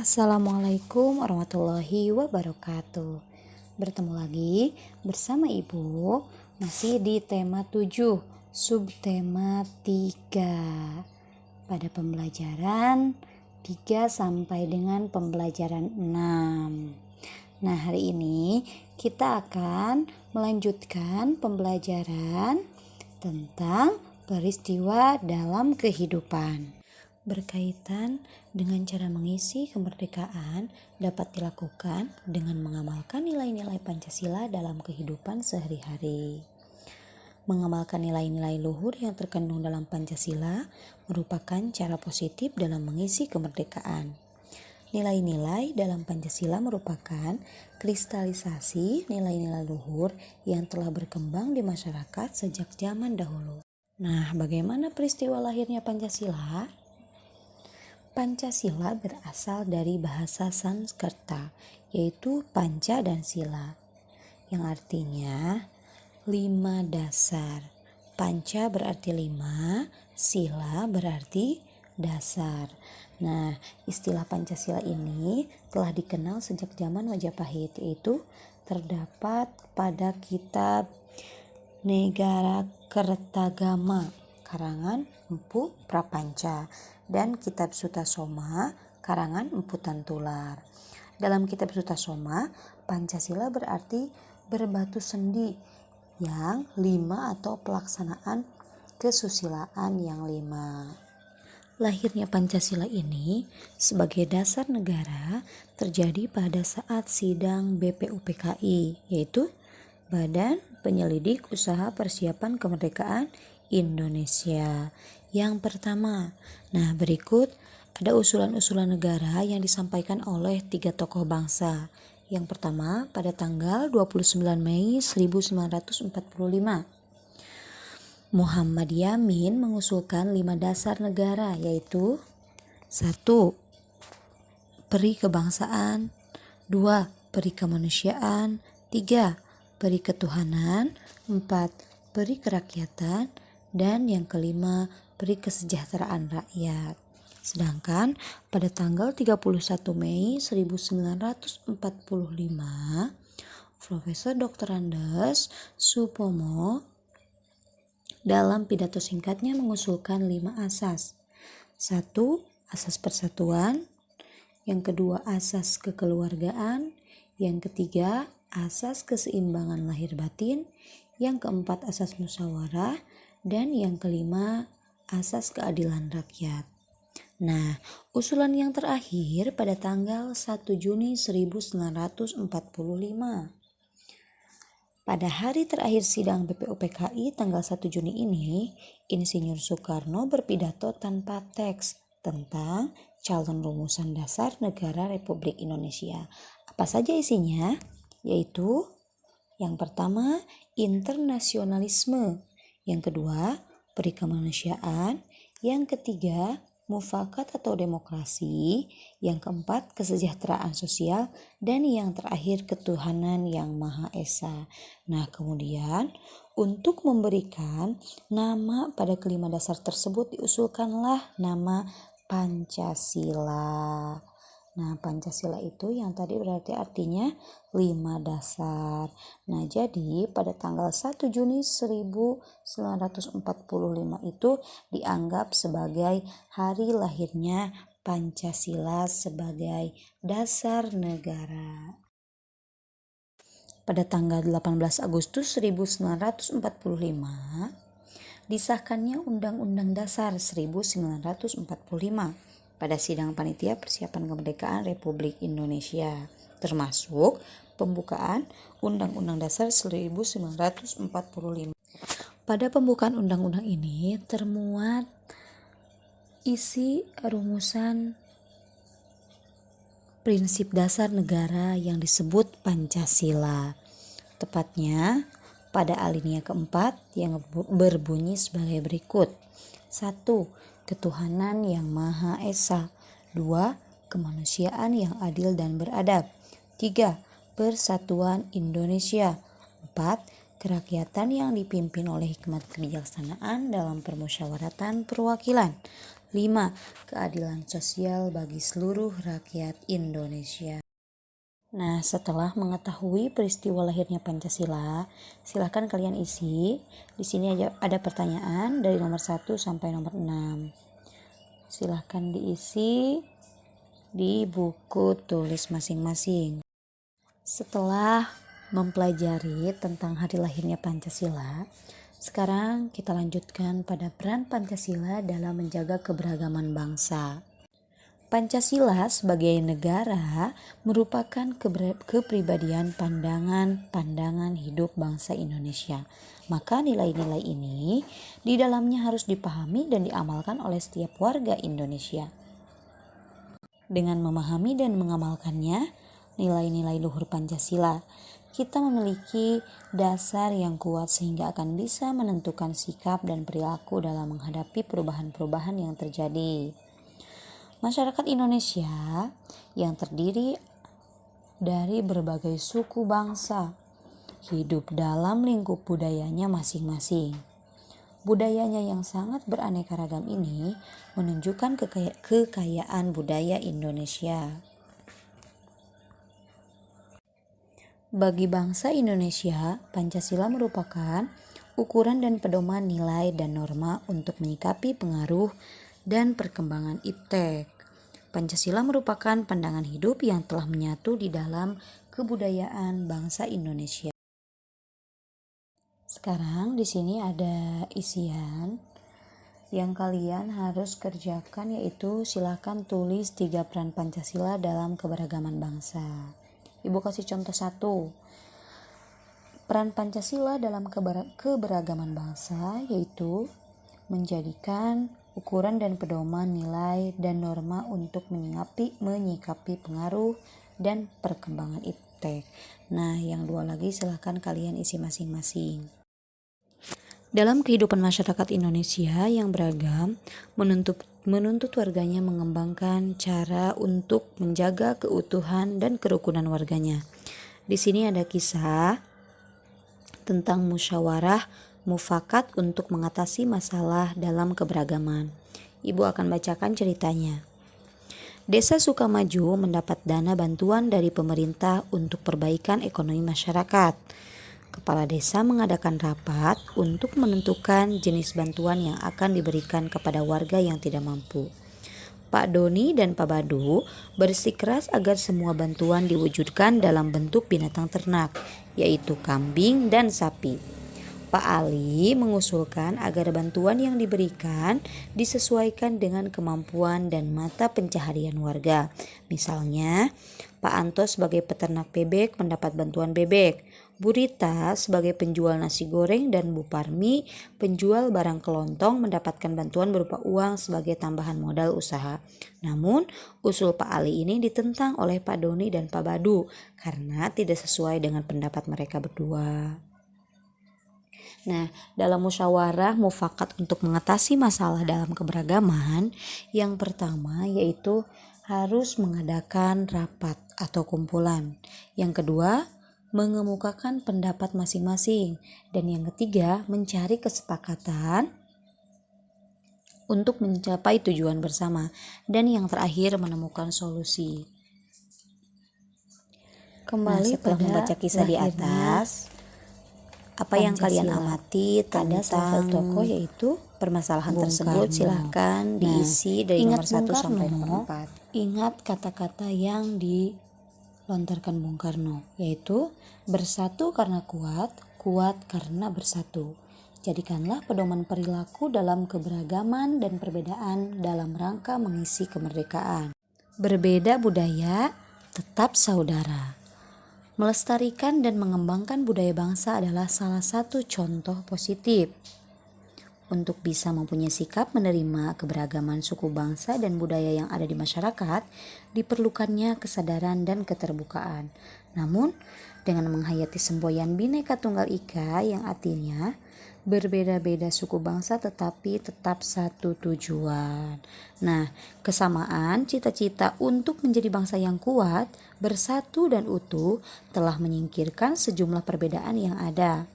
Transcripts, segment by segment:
Assalamualaikum warahmatullahi wabarakatuh. Bertemu lagi bersama Ibu masih di tema 7, subtema 3. Pada pembelajaran 3 sampai dengan pembelajaran 6. Nah, hari ini kita akan melanjutkan pembelajaran tentang peristiwa dalam kehidupan. Berkaitan dengan cara mengisi kemerdekaan dapat dilakukan dengan mengamalkan nilai-nilai Pancasila dalam kehidupan sehari-hari. Mengamalkan nilai-nilai luhur yang terkandung dalam Pancasila merupakan cara positif dalam mengisi kemerdekaan. Nilai-nilai dalam Pancasila merupakan kristalisasi nilai-nilai luhur yang telah berkembang di masyarakat sejak zaman dahulu. Nah, bagaimana peristiwa lahirnya Pancasila? Pancasila berasal dari bahasa Sanskerta, yaitu panca dan sila, yang artinya 5 dasar. Panca berarti 5, sila berarti dasar. Nah, istilah Pancasila ini telah dikenal sejak zaman Majapahit, yaitu terdapat pada kitab Negara Kertagama karangan Empu Prapanca dan kitab Sutasoma karangan Empu Tantular. Dalam kitab Sutasoma, Pancasila berarti berbatu sendi yang 5 atau pelaksanaan kesusilaan yang 5. Lahirnya Pancasila ini sebagai dasar negara terjadi pada saat sidang BPUPKI, yaitu Badan Penyelidik Usaha Persiapan Kemerdekaan Indonesia yang pertama. Nah, berikut ada usulan-usulan negara yang disampaikan oleh 3 tokoh bangsa. Yang pertama, pada tanggal 29 Mei 1945. Muhammad Yamin mengusulkan 5 dasar negara, yaitu 1. Peri kebangsaan, 2. Peri kemanusiaan, 3. Peri ketuhanan, 4. Peri kerakyatan, dan yang kelima, peri kesejahteraan rakyat. Sedangkan pada tanggal 31 Mei 1945, Profesor Dr. Andes Supomo dalam pidato singkatnya mengusulkan 5 asas. 1. Asas persatuan. Yang kedua, asas kekeluargaan. Yang ketiga, asas keseimbangan lahir batin. Yang keempat, asas musyawarah. Dan yang kelima, asas keadilan rakyat. Nah, usulan yang terakhir pada tanggal 1 Juni 1945. Pada hari terakhir sidang BPUPKI tanggal 1 Juni ini, Insinyur Soekarno berpidato tanpa teks tentang calon rumusan dasar negara Republik Indonesia. Apa saja isinya? Yaitu yang pertama, internasionalisme. Yang kedua, peri kemanusiaan. Yang ketiga, mufakat atau demokrasi. Yang keempat, kesejahteraan sosial. Dan yang terakhir, ketuhanan yang Maha Esa. Nah, kemudian untuk memberikan nama pada kelima dasar tersebut diusulkanlah nama Pancasila. Nah, Pancasila itu yang tadi berarti artinya 5 dasar. Nah, jadi pada tanggal 1 Juni 1945 itu dianggap sebagai hari lahirnya Pancasila sebagai dasar negara. Pada tanggal 18 Agustus 1945 disahkannya Undang-Undang Dasar 1945 pada sidang Panitia Persiapan Kemerdekaan Republik Indonesia, termasuk pembukaan Undang-Undang Dasar 1945. Pada pembukaan undang-undang ini termuat isi rumusan prinsip dasar negara yang disebut Pancasila. Tepatnya pada alinea keempat yang berbunyi sebagai berikut. 1. Ketuhanan yang Maha Esa. 2. Kemanusiaan yang adil dan beradab. 3. Persatuan Indonesia. 4. Kerakyatan yang dipimpin oleh hikmat kebijaksanaan dalam permusyawaratan perwakilan. 5. Keadilan sosial bagi seluruh rakyat Indonesia. Nah, setelah mengetahui peristiwa lahirnya Pancasila, silahkan kalian isi. Di sini ada pertanyaan dari nomor 1 sampai nomor 6. Silahkan diisi di buku tulis masing-masing. Setelah mempelajari tentang hari lahirnya Pancasila, sekarang kita lanjutkan pada peran Pancasila dalam menjaga keberagaman bangsa. Pancasila sebagai negara merupakan kepribadian pandangan hidup bangsa Indonesia. Maka nilai-nilai ini di dalamnya harus dipahami dan diamalkan oleh setiap warga Indonesia. Dengan memahami dan mengamalkannya, nilai-nilai luhur Pancasila, kita memiliki dasar yang kuat sehingga akan bisa menentukan sikap dan perilaku dalam menghadapi perubahan-perubahan yang terjadi. Masyarakat Indonesia yang terdiri dari berbagai suku bangsa hidup dalam lingkup budayanya masing-masing. Budayanya yang sangat beraneka ragam ini menunjukkan kekayaan budaya Indonesia. Bagi bangsa Indonesia, Pancasila merupakan ukuran dan pedoman nilai dan norma untuk menyikapi pengaruh dan perkembangan iptek. Pancasila merupakan pandangan hidup yang telah menyatu di dalam kebudayaan bangsa Indonesia. Sekarang di sini ada isian yang kalian harus kerjakan, yaitu silakan tulis 3 peran Pancasila dalam keberagaman bangsa. Ibu kasih contoh 1. Peran Pancasila dalam keberagaman bangsa yaitu menjadikan ukuran dan pedoman nilai dan norma untuk menyikapi pengaruh dan perkembangan iptek. Nah, yang 2 lagi silahkan kalian isi masing-masing. Dalam kehidupan masyarakat Indonesia yang beragam, menuntut warganya mengembangkan cara untuk menjaga keutuhan dan kerukunan warganya. Di sini ada kisah tentang musyawarah mufakat untuk mengatasi masalah dalam keberagaman. Ibu akan bacakan ceritanya. Desa Sukamaju mendapat dana bantuan dari pemerintah untuk perbaikan ekonomi masyarakat. Kepala desa mengadakan rapat untuk menentukan jenis bantuan yang akan diberikan kepada warga yang tidak mampu. Pak Doni dan Pak Badu bersikeras agar semua bantuan diwujudkan dalam bentuk binatang ternak, yaitu kambing dan sapi. Pak Ali mengusulkan agar bantuan yang diberikan disesuaikan dengan kemampuan dan mata pencaharian warga. Misalnya, Pak Anto sebagai peternak bebek mendapat bantuan bebek, Bu Rita sebagai penjual nasi goreng, dan Bu Parmi penjual barang kelontong mendapatkan bantuan berupa uang sebagai tambahan modal usaha. Namun, usul Pak Ali ini ditentang oleh Pak Doni dan Pak Badu karena tidak sesuai dengan pendapat mereka berdua. Nah, dalam musyawarah mufakat untuk mengatasi masalah dalam keberagaman, yang pertama yaitu harus mengadakan rapat atau kumpulan. Yang kedua, mengemukakan pendapat masing-masing. Dan yang ketiga, mencari kesepakatan untuk mencapai tujuan bersama. Dan yang terakhir, menemukan solusi. Kembali setelah membaca kisah di atas, apa yang kalian amati tentang salah satu tokoh yaitu permasalahan tersebut silahkan diisi dari nomor 1 sampai nomor 4. Ingat kata-kata yang dilontarkan Bung Karno, yaitu bersatu karena kuat, kuat karena bersatu. Jadikanlah pedoman perilaku dalam keberagaman dan perbedaan dalam rangka mengisi kemerdekaan. Berbeda budaya, tetap saudara. Melestarikan dan mengembangkan budaya bangsa adalah salah satu contoh positif. Untuk bisa mempunyai sikap menerima keberagaman suku bangsa dan budaya yang ada di masyarakat, diperlukannya kesadaran dan keterbukaan. Namun, dengan menghayati semboyan Bhinneka Tunggal Ika yang artinya berbeda-beda suku bangsa tetapi tetap satu tujuan. Nah, kesamaan cita-cita untuk menjadi bangsa yang kuat, bersatu dan utuh telah menyingkirkan sejumlah perbedaan yang ada.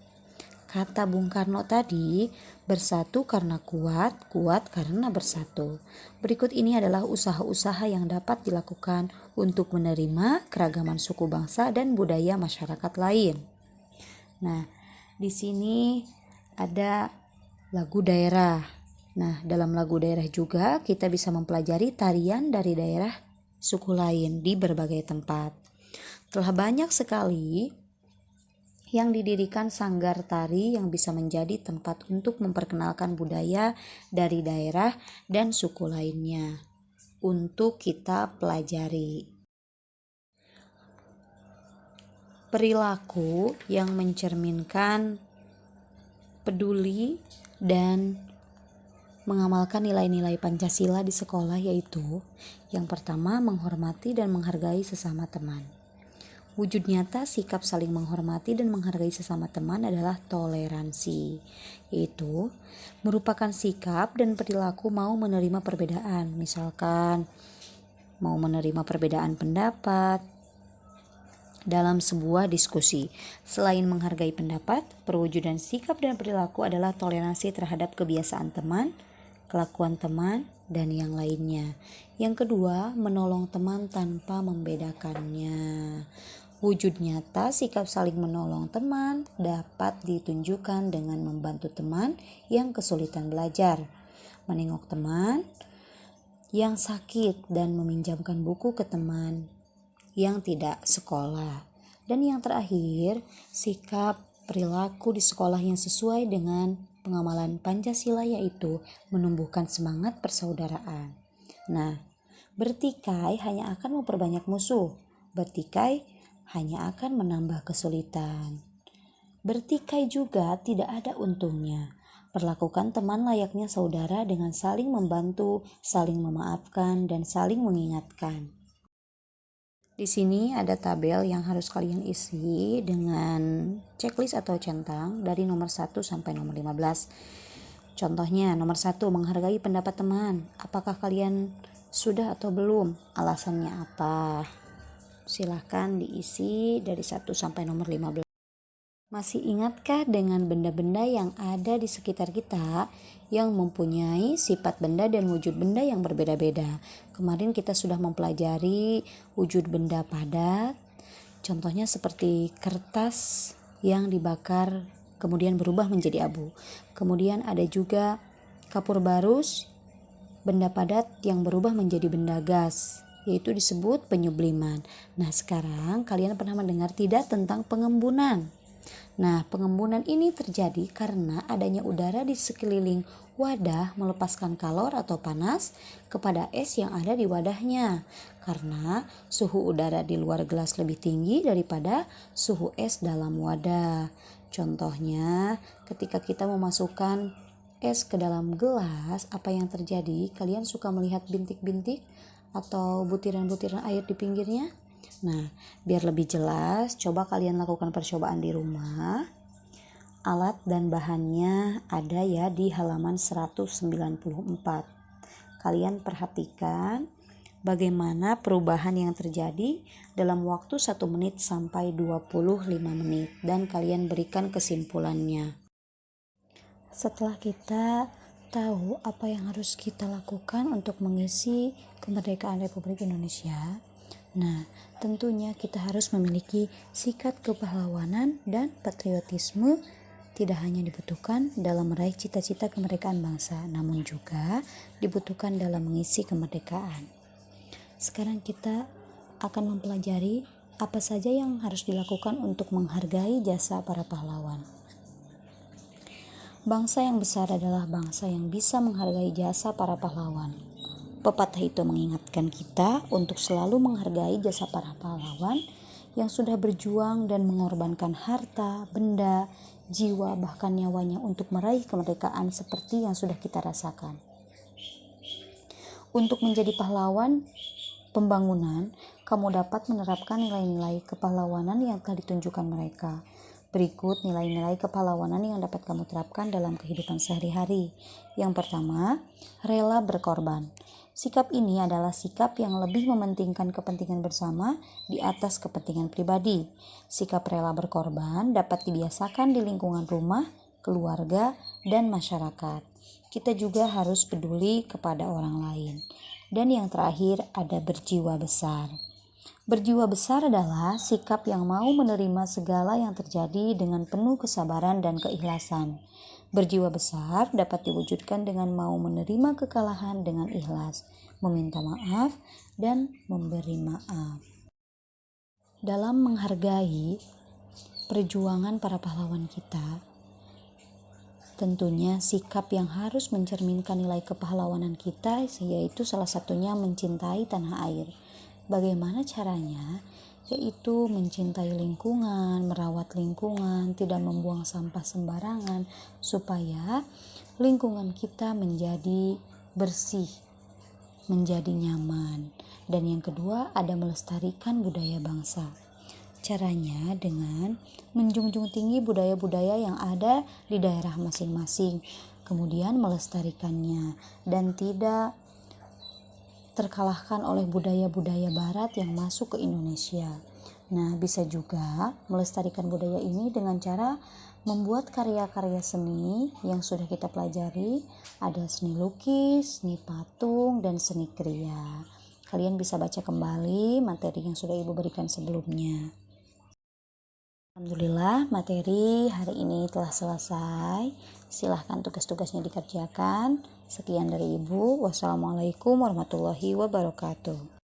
Kata Bung Karno tadi, Bersatu karena kuat, kuat karena bersatu. Berikut ini adalah usaha-usaha yang dapat dilakukan untuk menerima keragaman suku bangsa dan budaya masyarakat lain. Nah, di sini ada lagu daerah. Nah, dalam lagu daerah juga kita bisa mempelajari tarian dari daerah suku lain di berbagai tempat. Telah banyak sekali yang didirikan sanggar tari yang bisa menjadi tempat untuk memperkenalkan budaya dari daerah dan suku lainnya untuk kita pelajari. Perilaku yang mencerminkan peduli dan mengamalkan nilai-nilai Pancasila di sekolah yaitu yang pertama, menghormati dan menghargai sesama teman. Wujud nyata sikap saling menghormati dan menghargai sesama teman adalah toleransi, yaitu merupakan sikap dan perilaku mau menerima perbedaan, misalkan mau menerima perbedaan pendapat dalam sebuah diskusi. Selain menghargai pendapat, perwujudan sikap dan perilaku adalah toleransi terhadap kebiasaan teman, kelakuan teman, dan yang lainnya. Yang kedua, menolong teman tanpa membedakannya. Wujud nyata sikap saling menolong teman dapat ditunjukkan dengan membantu teman yang kesulitan belajar, menengok teman yang sakit dan meminjamkan buku ke teman yang tidak sekolah. Dan yang terakhir, sikap perilaku di sekolah yang sesuai dengan pengamalan Pancasila yaitu menumbuhkan semangat persaudaraan. Nah, bertikai hanya akan memperbanyak musuh. Bertikai hanya akan menambah kesulitan. Bertikai juga tidak ada untungnya. Perlakukan teman layaknya saudara dengan saling membantu, saling memaafkan, dan saling mengingatkan. Di sini ada tabel yang harus kalian isi dengan checklist atau centang dari nomor 1 sampai nomor 15. Contohnya, nomor 1, menghargai pendapat teman. Apakah kalian sudah atau belum? Alasannya apa? Silahkan diisi dari 1 sampai nomor 15. Masih ingatkah dengan benda-benda yang ada di sekitar kita yang mempunyai sifat benda dan wujud benda yang berbeda-beda? Kemarin kita sudah mempelajari wujud benda padat. Contohnya seperti kertas yang dibakar kemudian berubah menjadi abu. Kemudian ada juga kapur barus, benda padat yang berubah menjadi benda gas, yaitu disebut penyubliman. Nah, sekarang kalian pernah mendengar tidak tentang pengembunan? Nah, pengembunan ini terjadi karena adanya udara di sekeliling wadah melepaskan kalor atau panas kepada es yang ada di wadahnya. Karena suhu udara di luar gelas lebih tinggi daripada suhu es dalam wadah. Contohnya, ketika kita memasukkan es ke dalam gelas, apa yang terjadi? Kalian suka melihat bintik-bintik atau butiran-butiran air di pinggirnya? Nah, biar lebih jelas, coba kalian lakukan percobaan di rumah. Alat dan bahannya ada ya di halaman 194. Kalian perhatikan bagaimana perubahan yang terjadi dalam waktu 1 menit sampai 25 menit dan kalian berikan kesimpulannya. Setelah kita tahu apa yang harus kita lakukan untuk mengisi kemerdekaan Republik Indonesia, nah tentunya kita harus memiliki sikap kepahlawanan dan patriotisme tidak hanya dibutuhkan dalam meraih cita-cita kemerdekaan bangsa, namun juga dibutuhkan dalam mengisi kemerdekaan. Sekarang kita akan mempelajari apa saja yang harus dilakukan untuk menghargai jasa para pahlawan. Bangsa yang besar adalah bangsa yang bisa menghargai jasa para pahlawan. Pepatah itu mengingatkan kita untuk selalu menghargai jasa para pahlawan yang sudah berjuang dan mengorbankan harta, benda, jiwa, bahkan nyawanya untuk meraih kemerdekaan seperti yang sudah kita rasakan. Untuk menjadi pahlawan pembangunan, kamu dapat menerapkan nilai-nilai kepahlawanan yang telah ditunjukkan mereka. Berikut nilai-nilai kepahlawanan yang dapat kamu terapkan dalam kehidupan sehari-hari. Yang pertama, rela berkorban. Sikap ini adalah sikap yang lebih mementingkan kepentingan bersama di atas kepentingan pribadi. Sikap rela berkorban dapat dibiasakan di lingkungan rumah, keluarga, dan masyarakat. Kita juga harus peduli kepada orang lain. Dan yang terakhir ada berjiwa besar. Berjiwa besar adalah sikap yang mau menerima segala yang terjadi dengan penuh kesabaran dan keikhlasan. Berjiwa besar dapat diwujudkan dengan mau menerima kekalahan dengan ikhlas, meminta maaf, dan memberi maaf. Dalam menghargai perjuangan para pahlawan kita, tentunya sikap yang harus mencerminkan nilai kepahlawanan kita, yaitu salah satunya mencintai tanah air. Bagaimana caranya? Yaitu mencintai lingkungan, merawat lingkungan, tidak membuang sampah sembarangan, supaya lingkungan kita menjadi bersih, menjadi nyaman. Dan yang kedua, ada melestarikan budaya bangsa. Caranya dengan menjunjung tinggi budaya-budaya yang ada di daerah masing-masing, kemudian melestarikannya dan tidak terkalahkan oleh budaya-budaya barat yang masuk ke Indonesia. Nah, bisa juga melestarikan budaya ini dengan cara membuat karya-karya seni yang sudah kita pelajari. Ada seni lukis, seni patung, dan seni kriya. Kalian bisa baca kembali materi yang sudah Ibu berikan sebelumnya. Alhamdulillah, materi hari ini telah selesai. Silahkan tugas-tugasnya dikerjakan. Sekian dari Ibu. Wassalamualaikum warahmatullahi wabarakatuh.